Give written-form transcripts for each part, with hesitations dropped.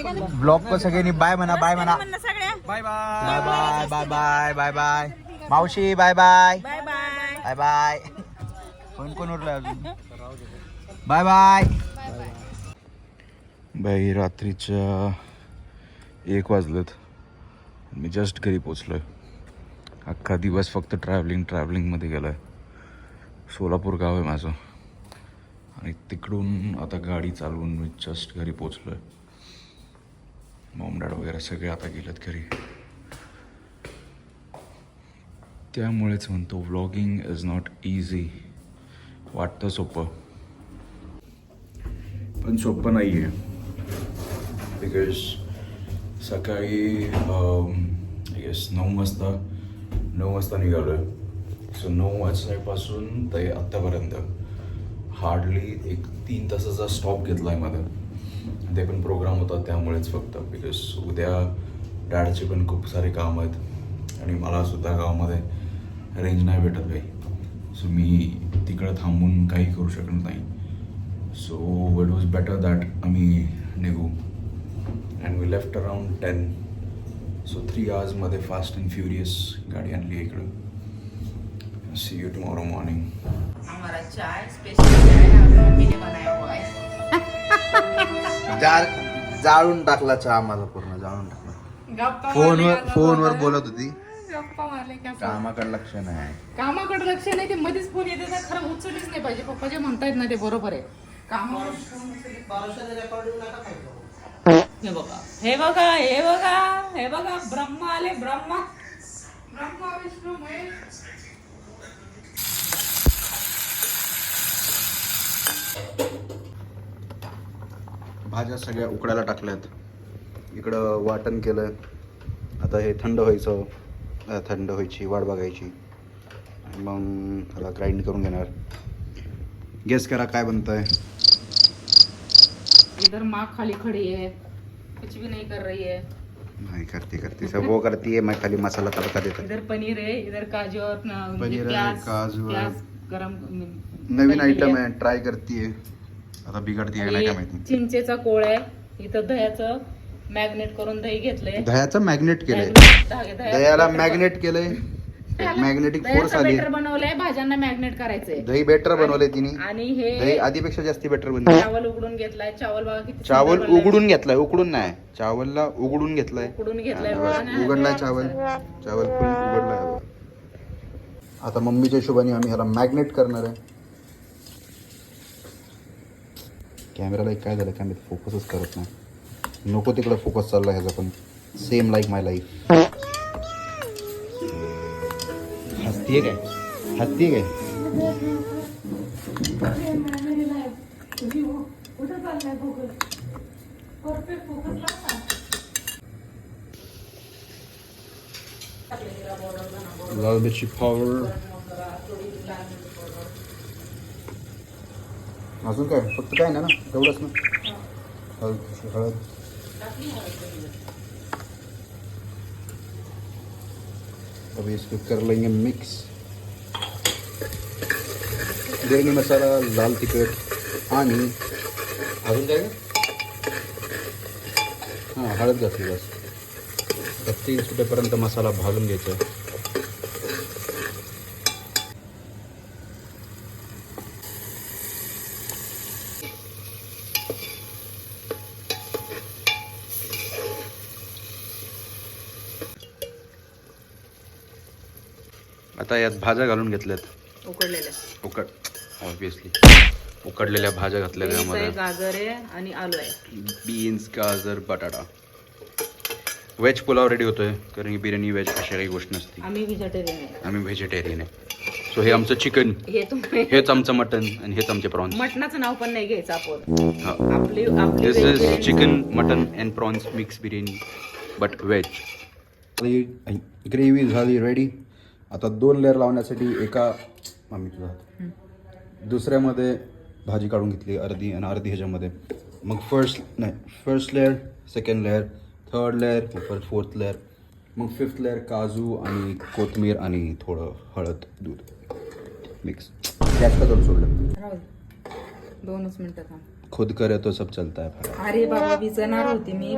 Blog को सगळ्यांनी bye म्हणा, बाय म्हणा, bye bye bye bye bye bye bye मावशी, bye bye bye bye bye bye. कोण उरलं अजून? बाय बाय बाई. रात्रीच्या 1 वाजलेत. मी जस्ट घरी पोचलोय. अख्खा दिवस फक्त ट्रॅव्हलिंगमध्ये गेला आहे. सोलापूर गाव आहे माझं आणि तिकडून आता गाडी चालवून मी जस्ट घरी पोचलो आहे. मॉम डॅड वगैरे सगळे आता गेलेत घरी. त्यामुळेच म्हणतो व्लॉगिंग इज नॉट इझी. वाटतं सोपं पण सोपं नाही आहे. बिकॉज सकाळी येस 9 वाजता निघालो आहे. सो 9 वाजल्यापासून ते आत्तापर्यंत हार्डली 3 तासाचा स्टॉप घेतला आहे माझा. ते पण प्रोग्राम होता त्यामुळेच फक्त. बिकॉज उद्या डॅडचे पण खूप सारे काम आहेत आणि मलासुद्धा गावामध्ये रेंज नाही भेटत काही. सो मी तिकडं थांबून काही करू शकत नाही. So it was better that आम्ही निघू. And we left around 10. So 3 आवर्समध्ये फास्ट अँड फ्युरियस गाडी आणली इकडं. See you tomorrow morning. हमारा चाय स्पेशल चाय मम्मी ने बनाया हुआ है. जाळून टाकला चहा माझा, पूर्ण जाळून टाकला. फोनवर बोलत होती. गप्पा मारले का? कामाकडे लक्ष नाही. कामाकडे लक्ष नाही. ते मध्येच फोन येते तर खरं उचललीच नाही पाहिजे. पप्पा जे म्हणतायत ना ते बरोबर आहे. कामावर हे बघा, हे बघा, हे बघा, हे बघा, ब्रह्मा आले. ब्रह्मा विष्णू महेश. भाज्या सगळ्या उकडायला टाकल्यात. इकडं वाटण केलं. आता हे थंड व्हायची वाट बघायची. मग त्याला ग्राइंड करून घेणार. गेस करा काय बनतंय. इधर माँ खाली खड़ी है, कुछ भी नहीं कर रही है. नहीं करती सब वो करती है. मैं खाली मसाला तड़का देता. इधर पनीर है, इधर काजू और पनीर है, काजू है. गरम नवीन आइटम है, ट्राय करती है. आता बिघडती आहे नाही का माहिती. चिंचेचा कोळ आहे. इथं दह्याचं मॅग्नेट करून दही घेतलंय. दह्याचं मॅग्नेट केलंय. दह्याला मॅग्नेट केलंय. मॅग्नेटिक फोर्स आली. बेटर बनवलंय. भाज्यांना मॅग्नेट करायचंय. दही बेटर बनवलंय तिने. आणि हे दही आधीपेक्षा जास्ती बेटर बनवलं. चावल उकडून घेतलाय. चावल बघा किती चावल उघडून घेतलाय. उकडून नाही, चावलला उघडून घेतलाय. उघडलाय चावल फुल उघडलाय. आता मम्मीच्या हिशोबाने आम्ही ह्याला मॅग्नेट करणार आहे. कॅमेराला एक काय झालं काय माहिती, फोकसच करत नाही. नको तिकडं फोकस चालला ह्याचा पण. सेम लाईक माय लाईफ. हसतीये काय लाल मिरची पावडर. अजून काय फक्त काय नाही ना, तेवढंच ना. हळद. अभी इसको कर लेंगे मिक्स. बिर्याणी मसाला, लाल तिखट आणि अजून काय. हां हळद घातली बस. 3 सुटेपर्यंत मसाला भाजून घ्यायचा. आता यात भाज्या घालून घेतल्यात. ऑब्विसली उकडलेल्या भाज्या घातल्या त्यामध्ये. गाजर आहे आणि आलू आहे. बीन्स, गाजर, बटाटा. व्हेज पुलाव रेडी होतोय. कारण की बिर्याणी व्हेज अशा काही गोष्ट नसते. आम्ही व्हेजिटेरियन आहे. सो हे आमचं चिकन, हेच आमचं मटन आणि हेच आमचे प्रॉन्स. मटणाचं नाव पण नाही घ्यायचं आपण. This is chicken mutton and prawns mix biryani but veg. Gravy झाली रेडी. आता 2 लेअर लावण्यासाठी एका दुसऱ्यामध्ये भाजी काढून घेतली अर्धी आणि अर्धी ह्याच्यामध्ये. मग first layer, second layer, third layer, मग 4th लेअर, मग 5th लेअर काजू आणि कोथिंबीर आणि थोडं हळद, दूध मिक्स. गॅस का जळून सोडलं. 2 मिनिटं थांब. खुद करे तो सब चलता है भाई. अरे बाबा विजणार होते मी.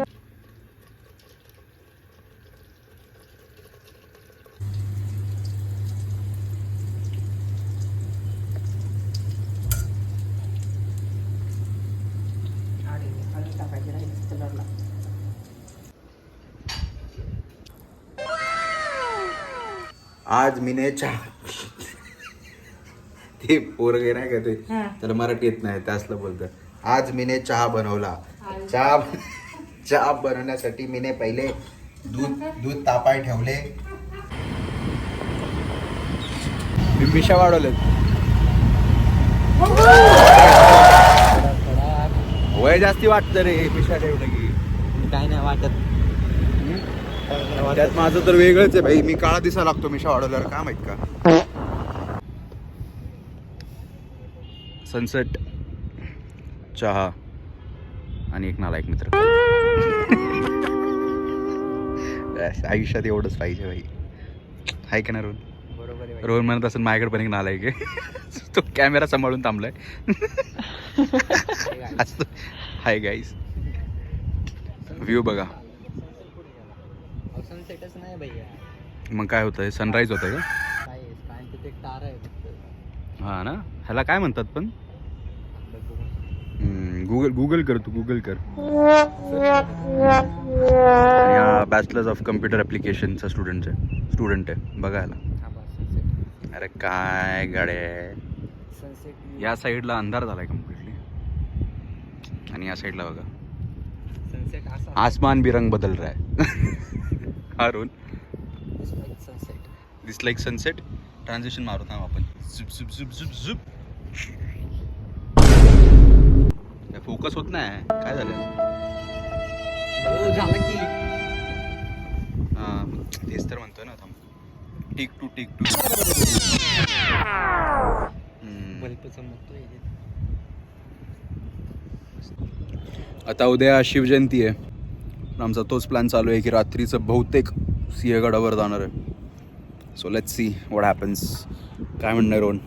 आज मीने चहा ते पोरगे नाही का ते त्याला मराठी येत नाही त्यासला बोलतात. आज मीने चहा बनवला. चहा बनवण्यासाठी मीने पहिले दूध तापाय ठेवले. मिशा वाढवले. वय जास्ती वाटतं रे मिशा ठेवलं की. काय नाही वाटत. त्यात माझं तर वेगळंच आहे भाई. मी काळा दिसा लागतो मिशा वाढवल्यावर. काय माहित का. सनसेट, चहा आणि एक नालायक मित्र. आयुष्यात एवढंच पाहिजे भाई. हाय का ना रोहन? बरोबर आहे. रोहन म्हणत असेल माझ्याकडे पण एक नालायक आहे. तो कॅमेरा सांभाळून थांबलाय. Hi guys. व्ह्यू बघा. सनसेटच नाही भैया. मग काय होतंय? सनराईज होतंय का? काय काय तिथे एक तारा आहे फक्त. हा ना. ह्याला काय म्हणतात पण? गूगल कर तू. गूगल कर. या बॅचलर्स ऑफ कम्प्युटर ॲप्लिकेशनचा स्टुडंट आहे बघायला. अरे काय गाड्या. सनसेट या साईडला अंधार झालाय कम्प्लिटली आणि या साईडला बघा सनसेट असा आसमान भी रंग बदल रहा है. हा रोल सनसेट दिस लाईक सनसेट. ट्रान्झिशन मारू ना आपण. झुप झुप झुप झुप झुप. फोकस होत नाही. काय झालं? हो झालं की. हा तेच तर म्हणतोय ना. थांब. टिक टू बल्ब चमकतोय. आता उद्या शिवजयंती आहे. आमचा तोच प्लॅन चालू आहे की रात्रीचं बहुतेक सिंहगडावर जाणार आहे. So let's see what happens. काय म्हणणार रोहन?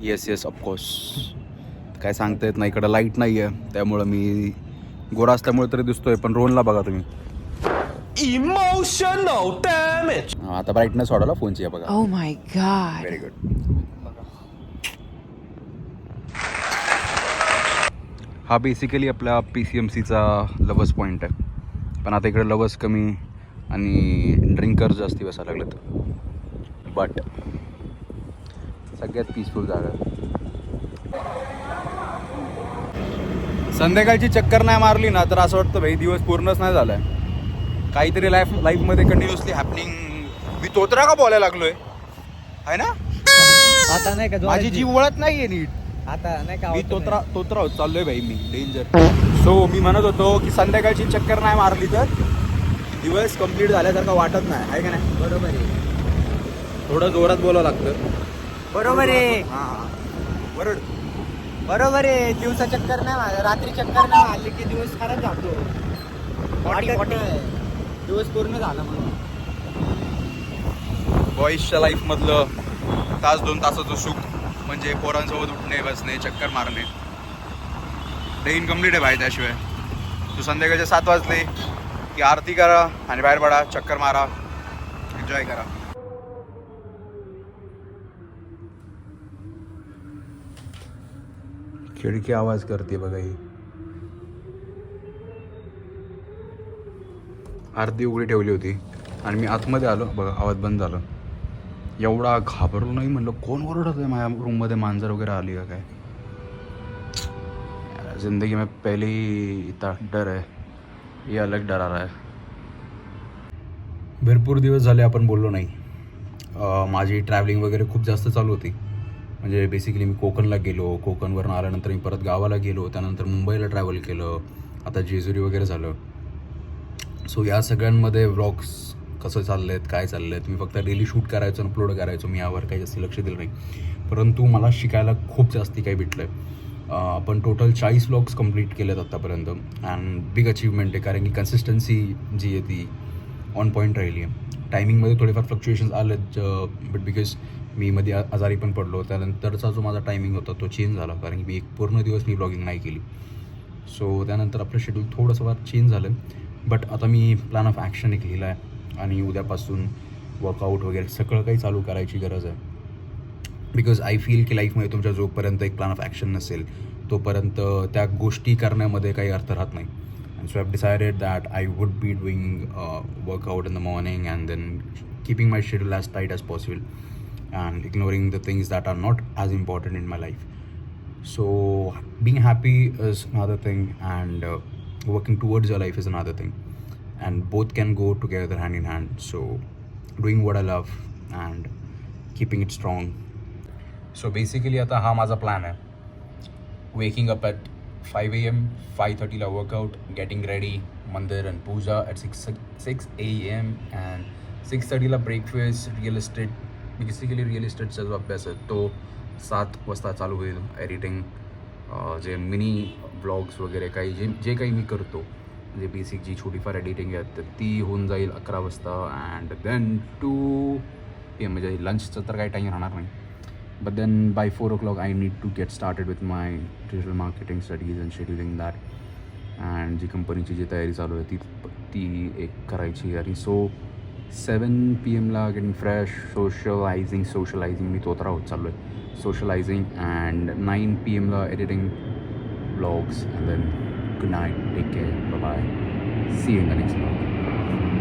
Yes of course. काय सांगता येत नाही. इकडं लाईट नाही आहे त्यामुळं मी गोरा असल्यामुळे तरी दिसतोय. पण रोहनला बघा तुम्ही. Emotional damage. आता ब्राईटनेस वाढवला फोनची आहे बघा. Oh my God. Very good. हा बेसिकली आपल्या PCMCचा लवर्स पॉईंट आहे. पण आता इकडे लवर्स कमी आणि ड्रिंकर्स जास्ती बसायला लागलेत. बट सगळ्यात पीसफुल जागा आहे. संध्याकाळची चक्कर नाही मारली ना तर असं वाटतं भाई दिवस पूर्णच नाही झालाय. काहीतरी लाईफमध्ये कंटिन्युअसली हॅपनिंग. मी तोत्रा का बोलायला लागलोय आहे ना. आता नाही का माझी जीव वळत नाहीये नीट. आता नाही का मी तोत्रा होत चाललोय भाई. मी डेंजर. सो मी म्हणत होतो की संध्याकाळची चक्कर नाही मारली तर दिवस कंप्लीट झाल्यासारखं वाटत नाही आहे का नाही. बरोबर आहे. थोडं जोरात बोलावं लागतं. बरोबर आहे. हां बरोबर. बरोबर आहे. दिवसा चक्कर नाही मारली, रात्री चक्कर नाही मारली की दिवस खराब जातो. वाटत नाही. दिवस पूर्ण झाला म्हणून. बॉईजच्या लाईफमधलं तास 2 तासाचं सुख म्हणजे पोरांसोबत उठणे बसणे चक्कर मारणे. डे इनकम्प्लीट आहे भाई. त्याशिवाय तू संध्याकाळचे 7 वाजले की आरती करा आणि बाहेर पडा. चक्कर मारा. एन्जॉय करा. खिडकी आवाज करते बघा ही. आरती उघडी ठेवली होती आणि मी आतमध्ये आलो बघा. आवाज बंद झाला. एवढा घाबरलो नाही. म्हणलं कोण ओरडत आहे माझ्या रूममध्ये. मांजर वगैरे आली का काय. जिंदगी में पहली इतना डर है. ये अलग डर आ रहा है. भरपूर दिवस झाले आपण बोललो नाही. माझी ट्रॅव्हलिंग वगैरे खूप जास्त चालू होती. म्हणजे बेसिकली मी कोकणला गेलो. कोकणवरून आल्यानंतर मी परत गावाला गेलो. त्यानंतर मुंबईला ट्रॅव्हल केलं. आता जेजुरी वगैरे झालं. सो या सगळ्यांमध्ये व्लॉग्स कसं चालले आहेत काय चालले आहेत. मी फक्त डेली शूट करायचो अपलोड करायचो. मी यावर काही जास्त लक्ष दिलं नाही. परंतु मला शिकायला खूप जास्ती काही भेटलं आहे. आपण टोटल 40 व्लॉग्स कंप्लीट केलेत आत्तापर्यंत. अँड बिग अचीवमेंट आहे. कारण की कन्सिस्टन्सी जी आहे ती ऑन पॉईंट राहिली आहे. टायमिंगमध्ये थोडेफार फ्लक्च्युएशन्स आलेत. बट बिकॉज मी मध्ये आजारी पण पडलो. त्यानंतरचा जो माझा टायमिंग होता तो चेंज झाला, कारण की मी एक पूर्ण दिवस मी ब्लॉगिंग नाही केली. सो त्यानंतर आपलं शेड्यूल थोडंसं फार चेंज झालं. बट आता मी प्लॅन ऑफ ॲक्शन एक लिहिला आहे आणि उद्यापासून वर्कआउट वगैरे सगळं काही चालू करायची गरज आहे. बिकॉज आय फील की लाईफमध्ये तुमच्या जोपर्यंत एक प्लॅन ऑफ ॲक्शन नसेल तोपर्यंत त्या गोष्टी करण्यामध्ये काही अर्थ राहत नाही. And so I have decided that I would be doing workout in the morning and then keeping my schedule as tight as possible and ignoring the things that are not as important in my life. So being happy is another thing, and working towards your life is another thing, and both can go together hand in hand. So doing what I love and keeping it strong. So basically आता हा माझा plan आहे. Waking up at 5 AM, 5:30 ला workout, getting ready, मंदिर and puja at 6 AM, and 6:30 ला breakfast, real estate. Basically real इस्टेटचा जो अभ्यास आहे तो 7 वाजता चालू होईल. एडिटिंग, जे मिनी ब्लॉग्स वगैरे काही जे काही मी करतो, जे बेसिक जी छोटीफार एडिटिंग आहे तर ती होऊन जाईल 11 वाजता. अँड देन 2 PM म्हणजे लंचचं तर काही टाईम राहणार नाही. But then by 4 o'clock I need to get started with my digital marketing studies and scheduling that. And जी कंपनीची जी तयारी चालू आहे ती एक करायची. आणि सो 7 PM ला गेटिंग फ्रेश, सोशलायझिंग मी तोतरा होत चाललो आहे. सोशलायझिंग अँड 9 PM ला editing blogs. And then good night, take care, bye bye, see you in the next blog.